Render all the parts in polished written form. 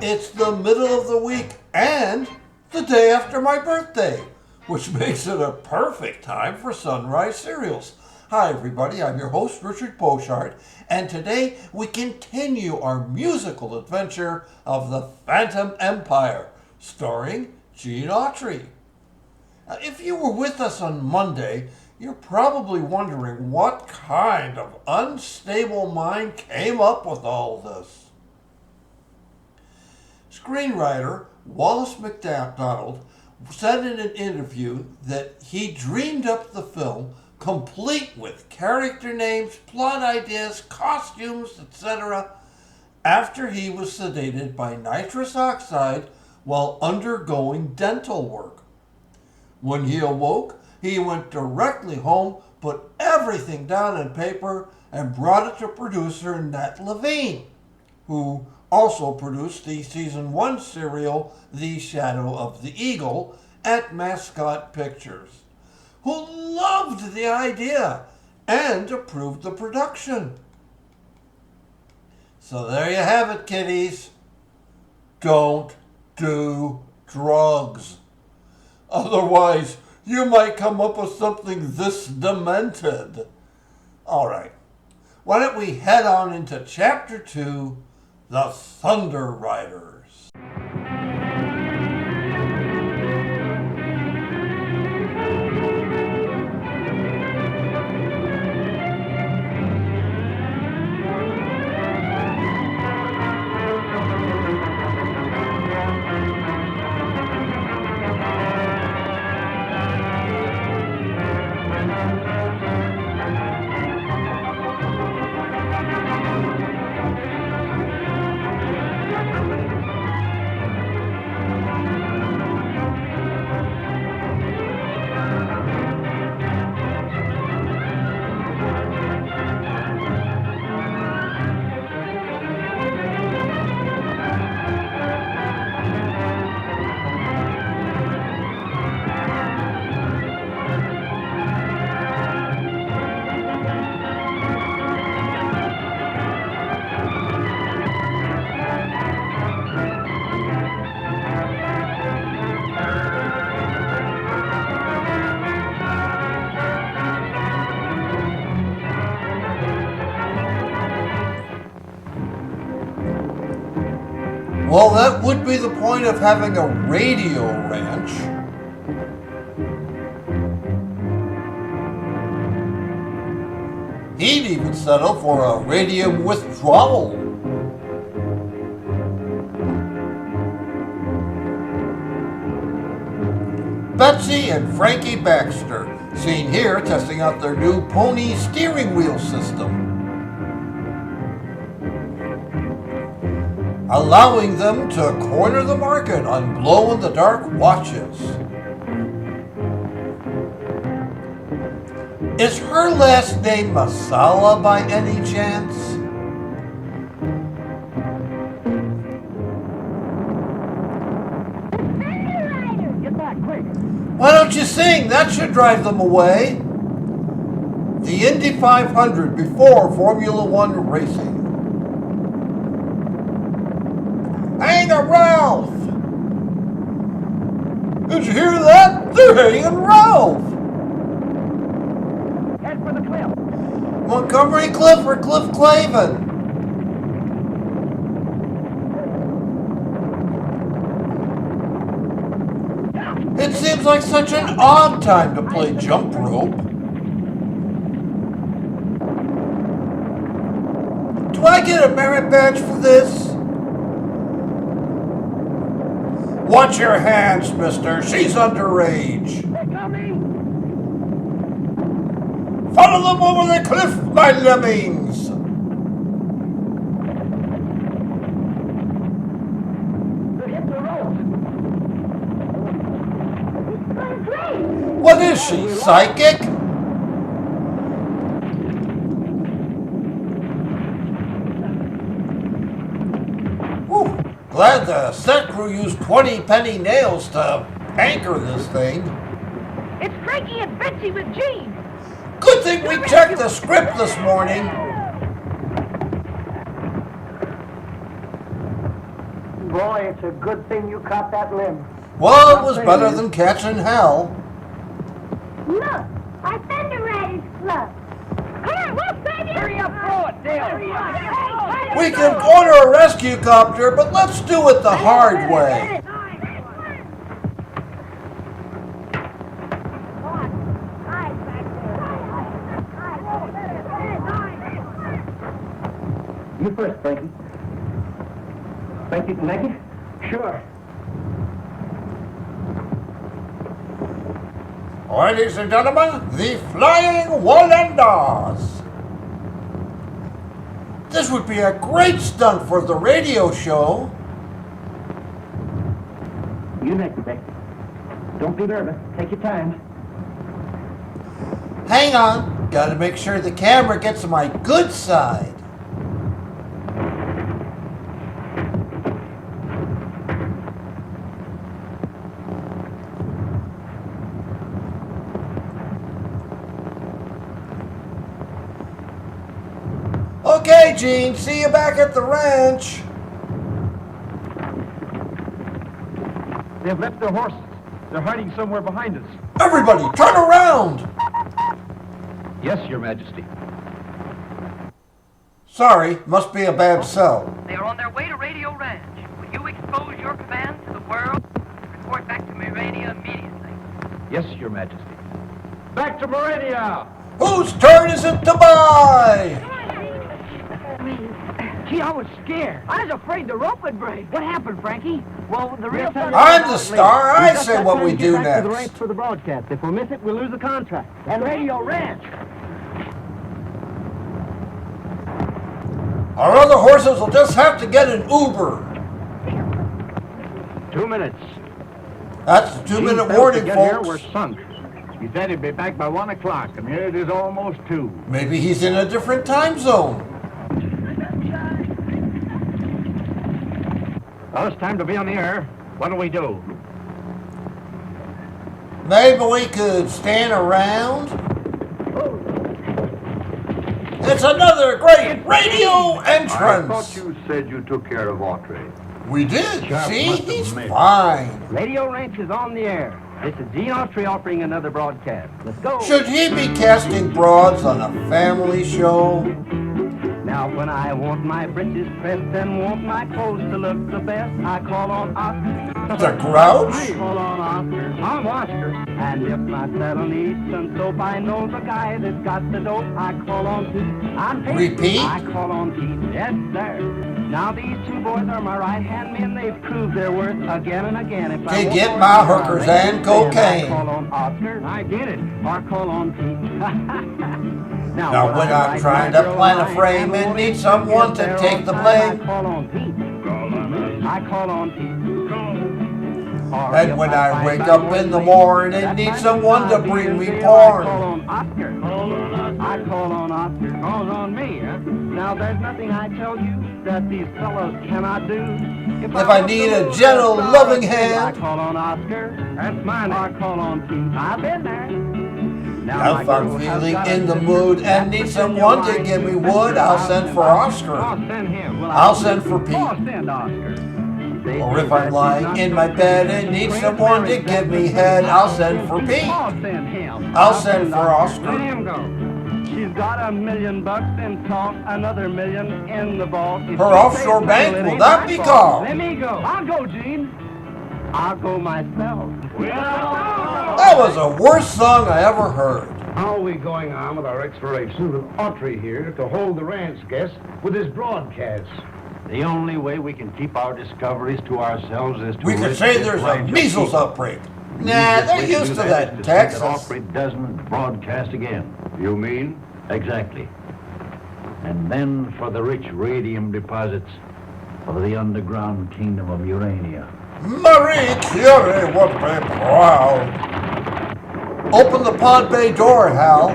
It's the middle of the week and the day after my birthday, which makes it a perfect time for Sunrise Serials. Hi everybody, I'm your host Richard Beauchard, and today we continue our musical adventure of The Phantom Empire, starring Gene Autry. Now, if you were with us on Monday, you're probably wondering what kind of unstable mind came up with all this. Screenwriter Wallace McDonald said in an interview that he dreamed up the film complete with character names, plot ideas, costumes, etc. after he was sedated by nitrous oxide while undergoing dental work. When he awoke, he went directly home, put everything down on paper, and brought it to producer Nat Levine, who also produced the season 1 serial The Shadow of the Eagle at Mascot Pictures, who loved the idea and approved the production. So there you have it, kiddies. Don't do drugs. Otherwise, you might come up with something this demented. All right, why don't we head on into Chapter 2, The Thunder Riders. Well, that would be the point of having a radio ranch. He'd even settle for a radium withdrawal. Betsy and Frankie Baxter, seen here testing out their new pony steering wheel system, allowing them to corner the market on glow-in-the-dark watches. Is her last name Masala by any chance? Get back, quick! Why don't you sing? That should drive them away. The Indy 500 before Formula One racing. Hang a Ralph! Did you hear that? They're hanging Ralph! Head for the cliff! Montgomery Cliff or Cliff Clavin? It seems like such an odd time to play jump rope. Do I get a merit badge for this? Watch your hands, mister. She's underage. They're coming! Follow them over the cliff, my lemmings. They hit the rope! What is she, psychic? Whew. Glad the set crew used 20-penny nails to anchor this thing. It's Frankie and Betsy with Gene! Good thing we checked the script this morning. Boy, it's a good thing you caught that limb. Well, it was better than catching hell. Look, our Thunder Riders Club. Come on, we'll save you. Hurry up, throw it, Dale. Hurry up. We can order a rescue copter, but let's do it the hard way. You first, Frankie. Think you can make it? Sure. Ladies and gentlemen, the Flying Wallendas. This would be a great stunt for the radio show. You next, Becky. Don't be nervous. Take your time. Hang on, gotta make sure the camera gets my good side. Okay, Gene, see you back at the ranch. They've left their horses. They're hiding somewhere behind us. Everybody, turn around! Yes, Your Majesty. Sorry, must be a bad cell. They are on their way to Radio Ranch. Will you expose your command to the world and report back to Murania immediately? Yes, Your Majesty. Back to Murania! Whose turn is it to buy? Gee, I was scared. I was afraid the rope would break. What happened, Frankie? Well, the real thing... I'm the star. I say what we do Back to the ranch next. for the broadcast. If we miss it, we lose the contract. And Radio Ranch. Our other horses will just have to get an Uber. 2 minutes. That's a 2-minute warning, Here, we're folks. sunk. He said he'd be back by 1 o'clock, and here it is almost 2. Maybe he's in a different time zone. Well, it's time to be on the air. What do we do? Maybe we could stand around. It's another great radio I entrance. thought you said you took care of Autry. We did. Sharp See, must have he's made it. fine. Radio Ranch is on the air. This is Gene Autry offering another broadcast. Let's go. Should he be casting broads on a family show? Now when I want my breeches pressed and want my clothes to look the best, I call on Oscar. The Grouch? I call on Oscar. I'm Oscar. And if my saddle needs some soap, I know the guy that's got the dope. I call on Pete. I'm Pete. Repeat. I call on Pete. Yes, sir. Now these two boys are my right-hand men. They've proved their worth again and again. If I To want get more my than hookers I and then cocaine. I call on Oscar. I get it. Or call on Pete. Now when I'm trying to plan a frame and need someone to take the blame, I call on Pete. I call on Pete. and when I wake up in the morning and need someone to bring me porn. I call on Oscar. I call on Oscar. Calls on me, huh? Now there's nothing I tell you that these fellows cannot do. If I need a gentle, loving hand. I call on Oscar. That's mine. I call on Pete. I've been there. Now if I'm feeling in the mood and need someone to give me wood, I'll send for Oscar. I'll send him. I'll send for Pete. I'll send Oscar. Or if I'm lying in my bed and need someone to give me head, I'll send for Pete. I'll send him. I'll send for Oscar. Let him go. She's got $1 million in talk, another million in the vault. If Her she offshore says bank no, it will ain't not my be fault. called. Let me go. I'll go, Gene. I'll go myself. That was the worst song I ever heard. How are we going on with our exploration with Autry here to hold the ranch guests with his broadcasts? The only way we can keep our discoveries to ourselves is to... We could risk say this there's a range of measles people. outbreak. The Nah, easiest way they're to used do to that that is in to see that Texas. Autry doesn't broadcast again. You mean? Exactly. And then for the rich radium deposits of the underground kingdom of Urania. Marie Curie would be proud. Open the pod bay door, Hal.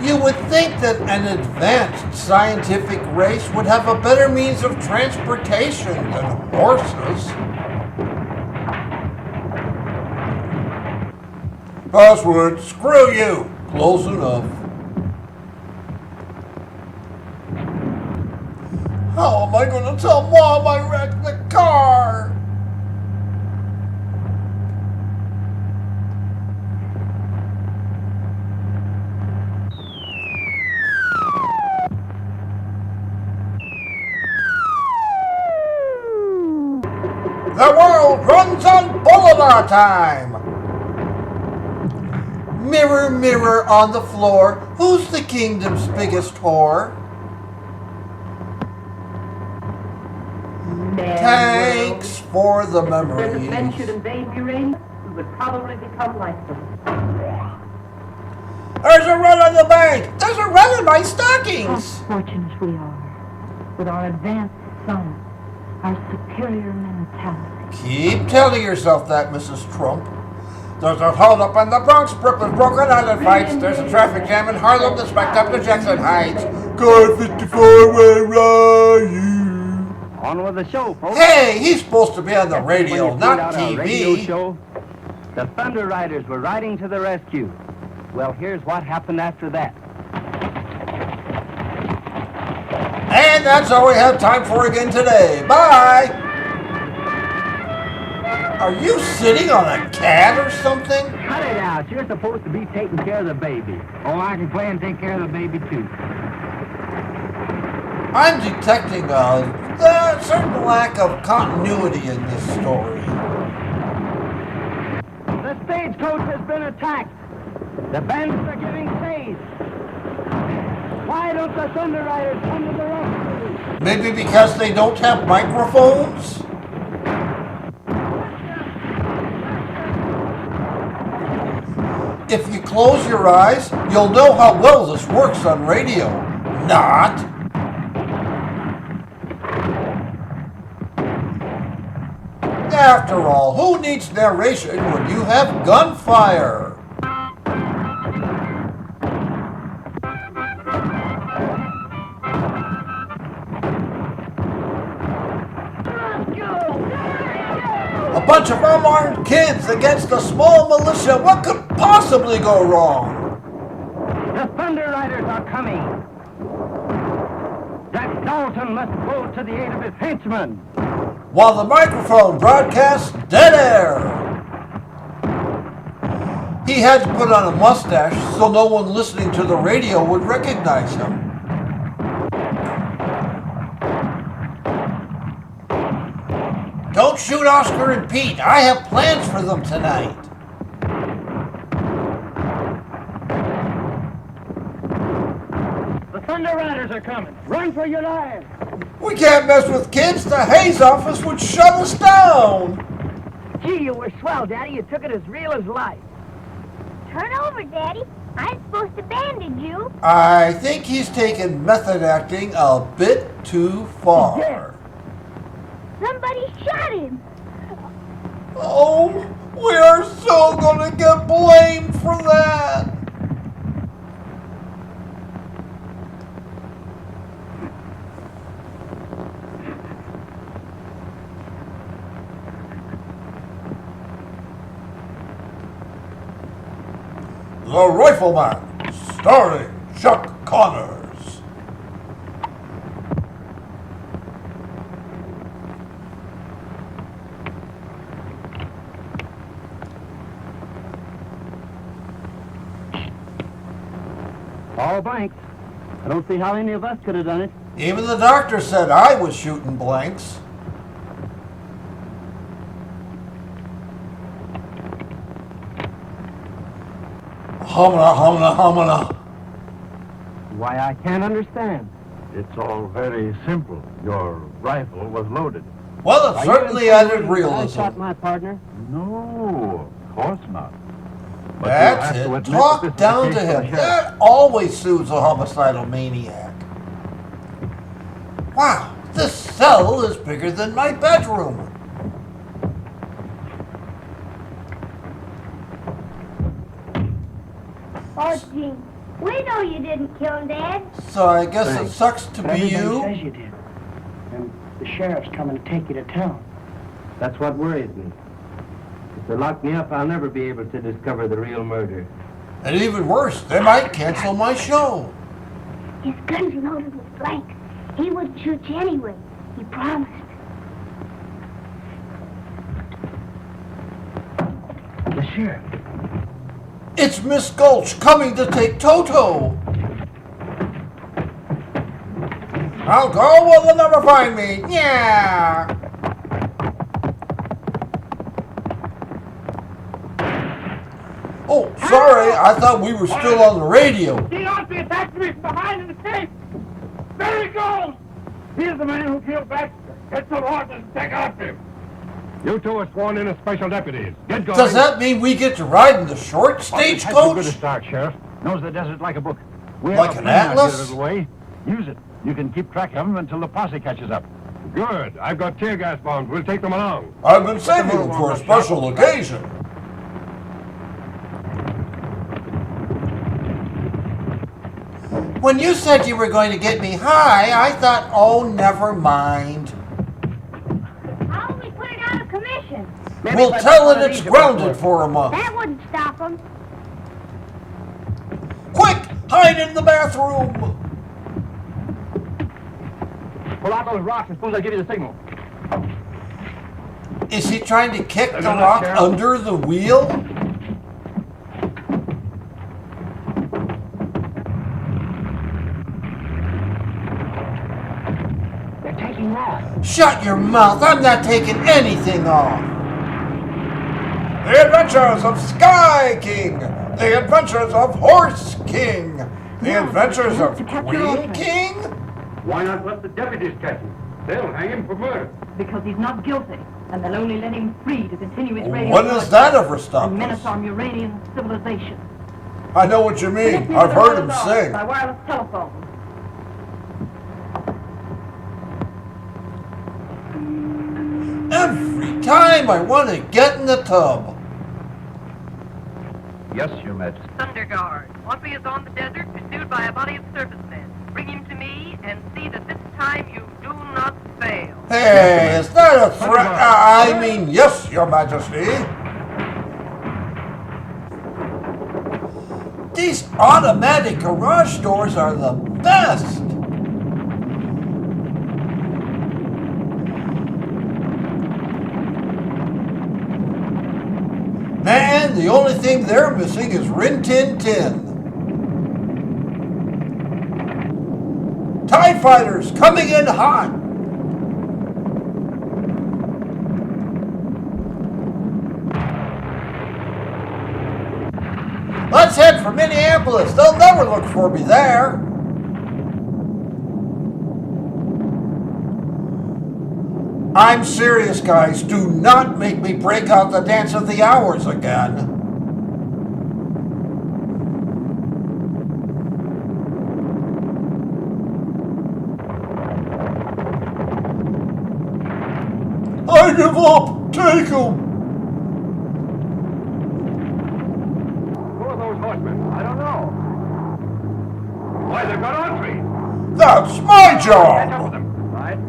You would think that an advanced scientific race would have a better means of transportation than horses. Password, screw you. Close enough. How am I going to tell Mom I wrecked the car? The world runs on boulevard time. Mirror, mirror on the floor, who's the kingdom's biggest whore? Thanks for the memories. If men should invade Muranian, we would probably become like them. There's a run on the bank! There's a run in my How stockings! fortunate we are with our advanced science, our superior mentality. Keep telling yourself that, Mrs. Trump. There's a holdup in the Bronx, Brooklyn, Broken Island fights. There's a traffic jam in Harlem that's backed up to Jackson Heights. Car 54, where are you? On with the show, folks. Hey, he's supposed to be on the radio, When you not put out a radio TV. show, the Thunder Riders were riding to the rescue. Well, here's what happened after that. And that's all we have time for again today. Bye! Are you sitting on a cat or something? Cut it out. You're supposed to be taking care of the baby. Oh, I can play and take care of the baby, too. I'm detecting a certain lack of continuity in this story. The stagecoach has been attacked. The bandits are getting saved. Why don't the Thunder Riders come to the rescue? Maybe because they don't have microphones? If you close your eyes, you'll know how well this works on radio. Not. After all, who needs narration when you have gunfire? A bunch of unarmed kids against a small militia. What could possibly go wrong? The Thunder Riders are coming. Jack Dalton must go to the aid of his henchmen. While the microphone broadcasts dead air. He had to put on a mustache so no one listening to the radio would recognize him. Don't shoot Oscar and Pete. I have plans for them tonight. The Thunder Riders are coming. Run for your lives. We can't mess with kids. The Hayes office would shut us down. Gee, you were swell, Daddy. You took it as real as life. Turn over, Daddy. I'm supposed to bandage you. I think he's taken method acting a bit too far. Somebody shot him. Oh, we are so gonna get blamed for that. The Rifleman, starring Chuck Connors. All blanks. I don't see how any of us could have done it. Even the doctor said I was shooting blanks. Humana, humana, humana. Why, I can't understand. It's all very simple. Your rifle was loaded. Well, it Are certainly you added insinuating I realism. shot my partner? No, of course not. But That's you'll have to it. admit that Talk this is down a to case for him. the sheriff. That always soothes a homicidal maniac. Wow, this cell is bigger than my bedroom. Oh, gee. We know you didn't kill him, Dad. So I guess it Thanks. sucks to be Everybody you. says you did. And the sheriff's coming to take you to town. That's what worries me. If they lock me up, I'll never be able to discover the real murder. And even worse, they might cancel my show. His gun's loaded with blanks. He wouldn't shoot you anyway. He promised. The sheriff. It's Miss Gulch coming to take Toto. I'll go where they'll never find me. Yeah. Oh, sorry. I thought we were still on the radio. The Autry attacked me from behind in the cave. There he goes. He's the man who killed Baxter. Get some horses and take after him. You two are sworn in as special deputies. Get going. Does that mean we get to ride in the short That's too good a stagecoach? start, Sheriff. Knows the desert like a book. We Like have a an plan out here atlas? that'll way. Use it. You can keep track of them until the posse catches up. Good. I've got tear gas bombs. We'll take them along. I've been saving them for a special occasion. When you said you were going to get me high, I thought, oh, never mind. How will we put it out of commission? We'll tell it it's grounded for a month. That wouldn't stop him. Quick, hide in the bathroom. Pull out those rocks and suppose I give you the signal. Is he trying to kick the rock under the wheel? They're taking off. Shut your mouth, I'm not taking anything off. The Adventures of Sky King. The Adventures of Horse King. The Adventures of Queen King? Why not let the deputies catch him? They'll hang him for murder. Because he's not guilty, and they'll only let him free to continue his radio. When does that ever stop and menace us? our Muranian civilization. I know what you mean. I've heard him sing. By wireless telephone. Every time I want to get in the tub. Yes, Your Majesty. Thunder Guard. Autry is on the desert, pursued by a body of servicemen. Bring him to me and see that this time you do not fail. Hey, is that a threat? I mean, yes, Your Majesty. These automatic garage doors are the best. Man, the only thing they're missing is Rin Tin Tin. TIE fighters coming in hot. Let's head for Minneapolis. They'll never look for me there. I'm serious, guys. Do not make me break out the Dance of the Hours again. I give up! Take him! Who are those horsemen? I don't know. Why, they've got Autry. That's my Catch up job! with them. Right.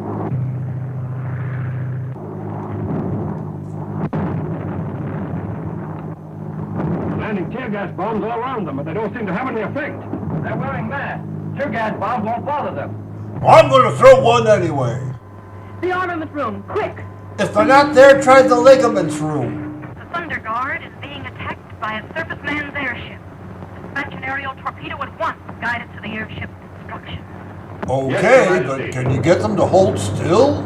Landing tear gas bombs all around them, but they don't seem to have any effect. They're wearing masks. Tear gas bombs won't bother them. I'm gonna throw one anyway. The armament room, quick! If they're not there, try the ligaments room. The Thunder Guard is being attacked by a surfaceman's airship. Dispatch an aerial torpedo at once, guide it to the airship's destruction. Okay, but can you get them to hold still?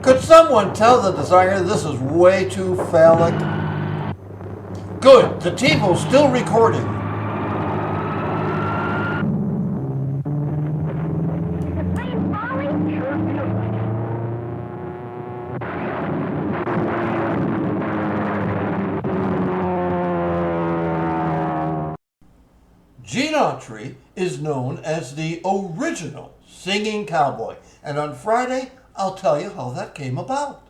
Could someone tell the designer this is way too phallic? Good, the TiVo's still recording. Is the plane falling? Sure feels like it. Gene Autry is known as the original singing cowboy, and on Friday, I'll tell you how that came about.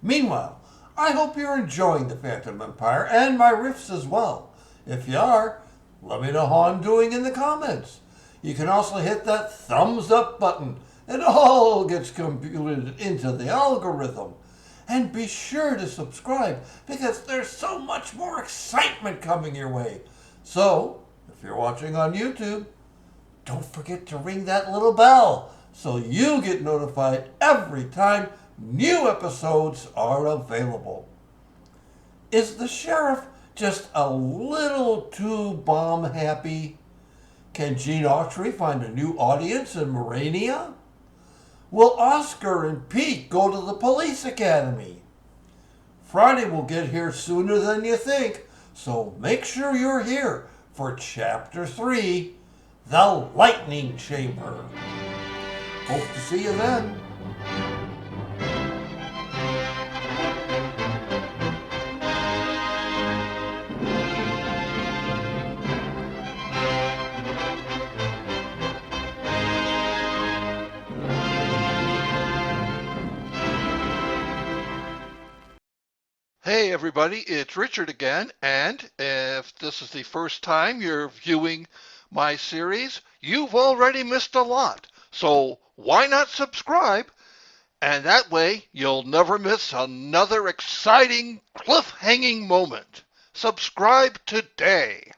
Meanwhile, I hope you're enjoying the Phantom Empire and my riffs as well. If you are, let me know how I'm doing in the comments. You can also hit that thumbs up button. It all gets computed into the algorithm. And be sure to subscribe because there's so much more excitement coming your way. So, if you're watching on YouTube, don't forget to ring that little bell so you get notified every time new episodes are available. Is the sheriff just a little too bomb happy? Can Gene Autry find a new audience in Murania? Will Oscar and Pete go to the police academy? Friday will get here sooner than you think, so make sure you're here for Chapter 3, The Lightning Chamber. Hope to see you then. Hey everybody, it's Richard again, and if this is the first time you're viewing my series, you've already missed a lot. So why not subscribe? And that way you'll never miss another exciting cliffhanging moment. Subscribe today.